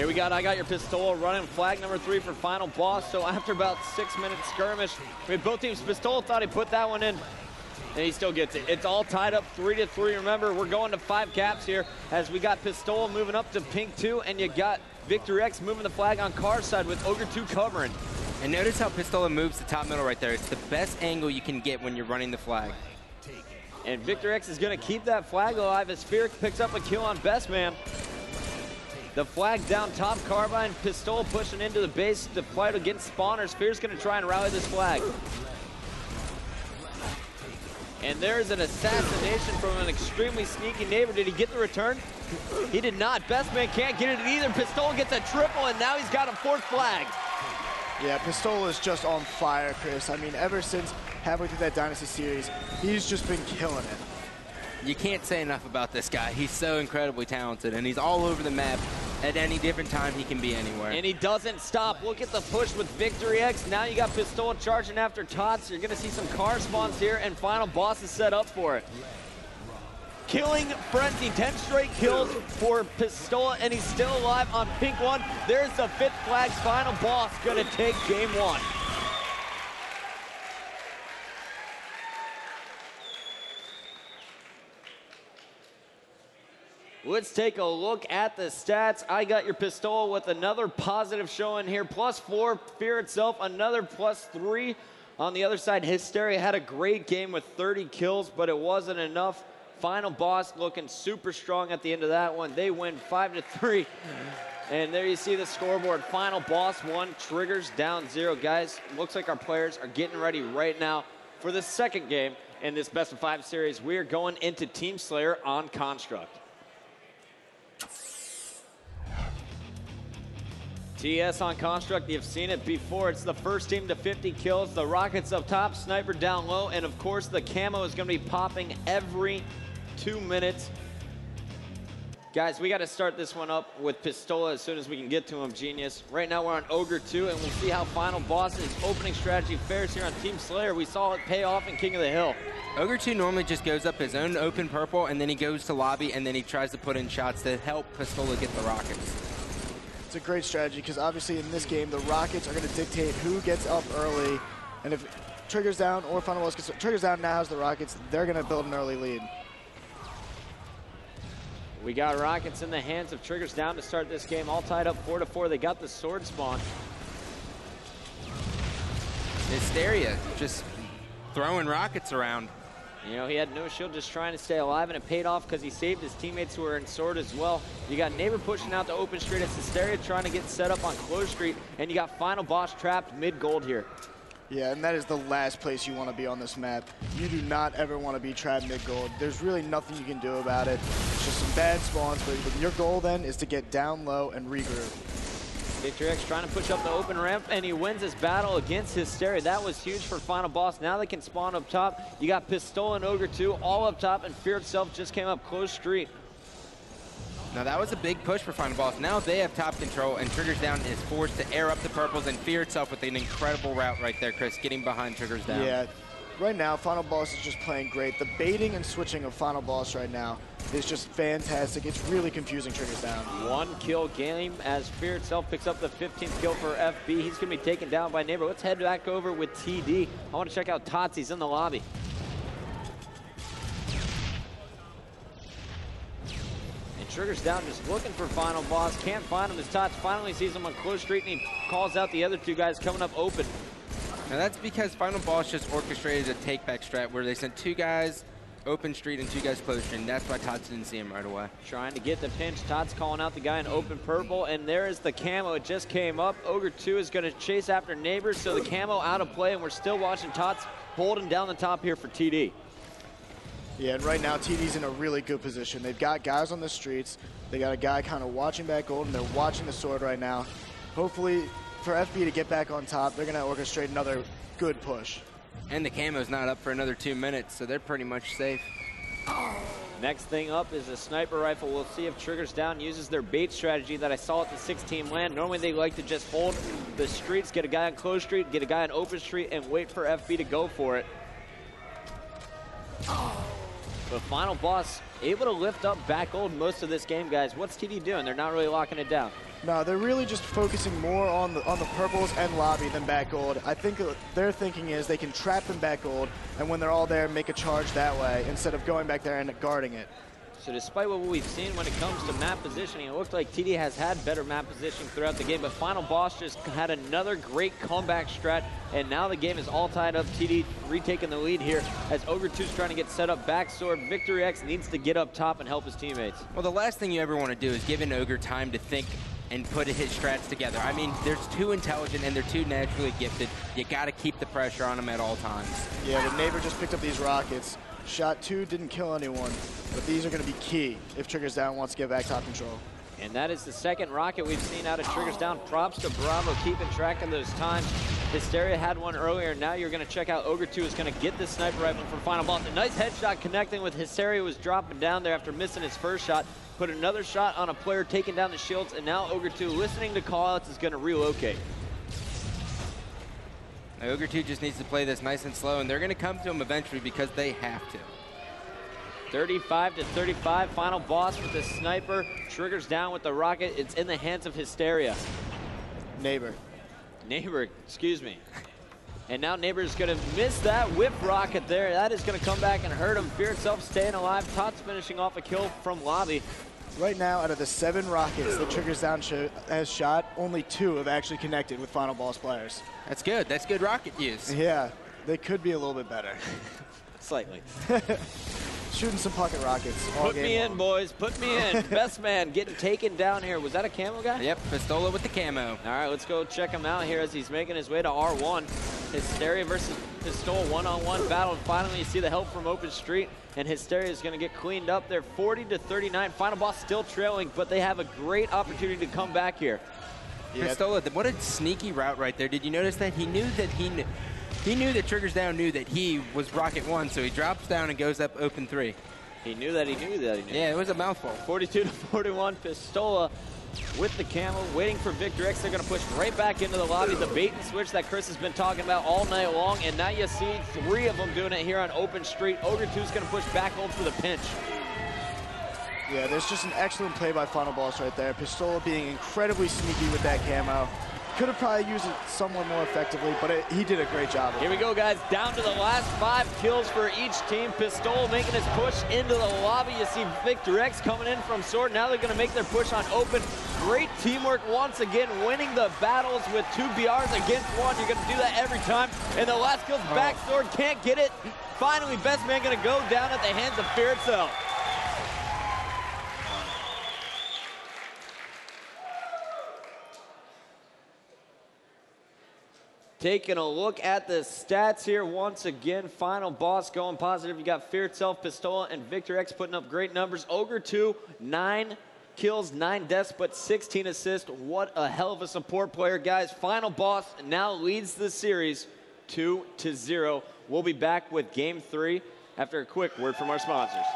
Here we got I Got Your Pistola running flag number 3 for final boss. So after about 6-minute skirmish, we had both teams. Pistola thought he put that one in, and he still gets it. It's all tied up 3-3. Remember, we're going to 5 caps here as we got Pistola moving up to pink 2, and you got Victory X moving the flag on Car's side with Ogre 2 covering. And notice how Pistola moves the top middle right there. It's the best angle you can get when you're running the flag. And Victor X is going to keep that flag alive as Fear picks up a kill on Best Man. The flag down top, Carbine, Pistola pushing into the base to fight against spawners. Fear's going to try and rally this flag. And there's an assassination from an extremely sneaky neighbor. Did he get the return? He did not. Best Man can't get it either. Pistola gets a triple, and now he's got a 4th flag. Yeah, Pistola is just on fire, Chris. I mean, ever since halfway through that Dynasty series, he's just been killing it. You can't say enough about this guy. He's so incredibly talented, and he's all over the map. At any different time, he can be anywhere. And he doesn't stop. Look at the push with Victory X. Now you got Pistola charging after Tots. You're going to see some car spawns here, and final boss is set up for it. Killing Frenzy, 10 straight kills for Pistola, and he's still alive on pink 1. There's the 5th flag's final boss going to take game 1. Let's take a look at the stats. I Got Your Pistola with another positive showing here. +4, Fear itself, another +3. On the other side, Hysteria had a great game with 30 kills, but it wasn't enough. Final boss looking super strong at the end of that one. They win 5-3. And there you see the scoreboard. Final boss 1, Triggers down 0. Guys, looks like our players are getting ready right now for the second game in this best of 5 series. We are going into Team Slayer on Construct. TS on Construct, you've seen it before. It's the first team to 50 kills. The Rockets up top, Sniper down low, and of course the camo is going to be popping every 2 minutes. Guys, we got to start this one up with Pistola as soon as we can get to him, Genius. Right now we're on Ogre 2, and we'll see how final boss's opening strategy fares here on Team Slayer. We saw it pay off in King of the Hill. Ogre 2 normally just goes up his own open purple, and then he goes to lobby, and then he tries to put in shots to help Pistola get the Rockets. It's a great strategy because obviously in this game, the Rockets are going to dictate who gets up early. And if Triggers down or Final Boss gets Triggers down now has the Rockets, they're going to build an early lead. We got Rockets in the hands of Triggers down to start this game, all tied up 4-4. They got the sword spawn. Hysteria just throwing rockets around. You know, he had no shield, just trying to stay alive, and it paid off because he saved his teammates who were in sword as well. You got Neighbor pushing out to open street. It's Hysteria trying to get set up on close street, and you got Final Boss trapped mid-gold here. Yeah, and that is the last place you want to be on this map. You do not ever want to be trapped mid-gold. There's really nothing you can do about it. It's just some bad spawns, but your goal then is to get down low and regroup. Victor X trying to push up the open ramp, and he wins his battle against Hysteria. That was huge for Final Boss. Now they can spawn up top. You got Pistola and Ogre 2 all up top, and Fear itself just came up close street. Now that was a big push for Final Boss. Now they have top control, and Triggers down is forced to air up the purples, and Fear itself with an incredible route right there, Chris, getting behind Triggers down. Yeah, right now Final Boss is just playing great. The baiting and switching of Final Boss right now is just fantastic. It's really confusing Triggers down. 1 kill game as Fear itself picks up the 15th kill for FB. He's going to be taken down by Neighbor. Let's head back over with TD. I want to check out Tots. He's in the lobby. And Triggers down just looking for Final Boss. Can't find him as Tots finally sees him on close street, and he calls out the other 2 guys coming up open. Now that's because Final Boss just orchestrated a take-back strat where they sent 2 guys open street and 2 guys close street, and that's why Tots didn't see him right away. Trying to get the pinch. Tots calling out the guy in open purple, and there is the camo. It just came up. Ogre 2 is going to chase after Neighbors, so the camo out of play, and we're still watching Tots holding down the top here for TD. Yeah, and right now TD's in a really good position. They've got guys on the streets. They got a guy kind of watching back gold, and they're watching the sword right now. Hopefully, for FB to get back on top, they're going to orchestrate another good push. And the camo's not up for another 2 minutes, so they're pretty much safe. Next thing up is a sniper rifle. We'll see if Triggers down uses their bait strategy that I saw at the 6-team land. Normally they like to just hold the streets, get a guy on closed street, get a guy on open street, and wait for FB to go for it. But Final Boss able to lift up back gold most of this game, guys. What's TD doing? They're not really locking it down. No, they're really just focusing more on the purples and lobby than back gold. I think their thinking is they can trap them back gold, and when they're all there, make a charge that way instead of going back there and guarding it. So despite what we've seen when it comes to map positioning, it looks like TD has had better map positioning throughout the game, but Final Boss just had another great comeback strat, and now the game is all tied up. TD retaking the lead here as Ogre 2's trying to get set up back sword. Victory X needs to get up top and help his teammates. Well, the last thing you ever want to do is give an Ogre time to think and put his strats together. I mean, they're too intelligent and they're too naturally gifted. You got to keep the pressure on them at all times. Yeah, the neighbor just picked up these rockets. Shot 2 didn't kill anyone, but these are going to be key if Triggers Down wants to get back top control. And that is the second rocket we've seen out of Triggers Down. Props to Bravo keeping track of those times. Hysteria had one earlier. Now you're going to check out Ogre 2 is going to get this sniper rifle for Final Boss. A nice headshot connecting with Hysteria, was dropping down there after missing his first shot. Put another shot on a player, taking down the shields, and now Ogre 2, listening to callouts, is going to relocate. Ogre 2 just needs to play this nice and slow, and they're going to come to him eventually because they have to. 35-35, Final Boss with the sniper. Triggers Down with the rocket. It's in the hands of Hysteria. Neighbor, excuse me. And now Neighbor is going to miss that whip rocket there. That is going to come back and hurt him. Fear itself staying alive. Tots finishing off a kill from lobby. right now, out of the 7 rockets that Triggers Down has shot, only 2 have actually connected with Final Boss players. That's good. That's good rocket use. Yeah, they could be a little bit better. Slightly. Shooting some pocket rockets all Put game me long. in, boys. Put me in. Best man getting taken down here. Was that a camo guy? Yep, Pistola with the camo. All right, let's go check him out here as he's making his way to R1. Hysteria versus Pistola, one-on-one battle. And finally, you see the help from Open Street, and Hysteria is going to get cleaned up there. 40-39. Final Boss still trailing, but they have a great opportunity to come back here. Yeah. Pistola, what a sneaky route right there. Did you notice that? He knew that Triggers Down knew that he was Rocket 1, so he drops down and goes up open 3. He knew that he knew that he knew. Yeah, it was a mouthful. 42-41, Pistola with the camo, waiting for Victor X. They're going to push right back into the lobby. The bait and switch that Chris has been talking about all night long, and now you see 3 of them doing it here on Open Street. Ogre 2 is going to push back home for the pinch. Yeah, there's just an excellent play by Final Boss right there. Pistola being incredibly sneaky with that camo. Could have probably used it somewhat more effectively, but he did a great job. Here we go, guys. Down to the last 5 kills for each team. Pistola making his push into the lobby. You see Victor X coming in from Sword. Now they're going to make their push on Open. Great teamwork once again, winning the battles with 2 BRs against 1. You're going to do that every time. And the last kill's back Sword. Can't get it. Finally, Best Man going to go down at the hands of Fear itself. Taking a look at the stats here once again. Final Boss going positive. You got Fear itself, Pistola, and Victor X putting up great numbers. Ogre 2, 9 kills, 9 deaths, but 16 assists. What a hell of a support player, guys. Final Boss now leads the series 2-0. We'll be back with Game 3 after a quick word from our sponsors.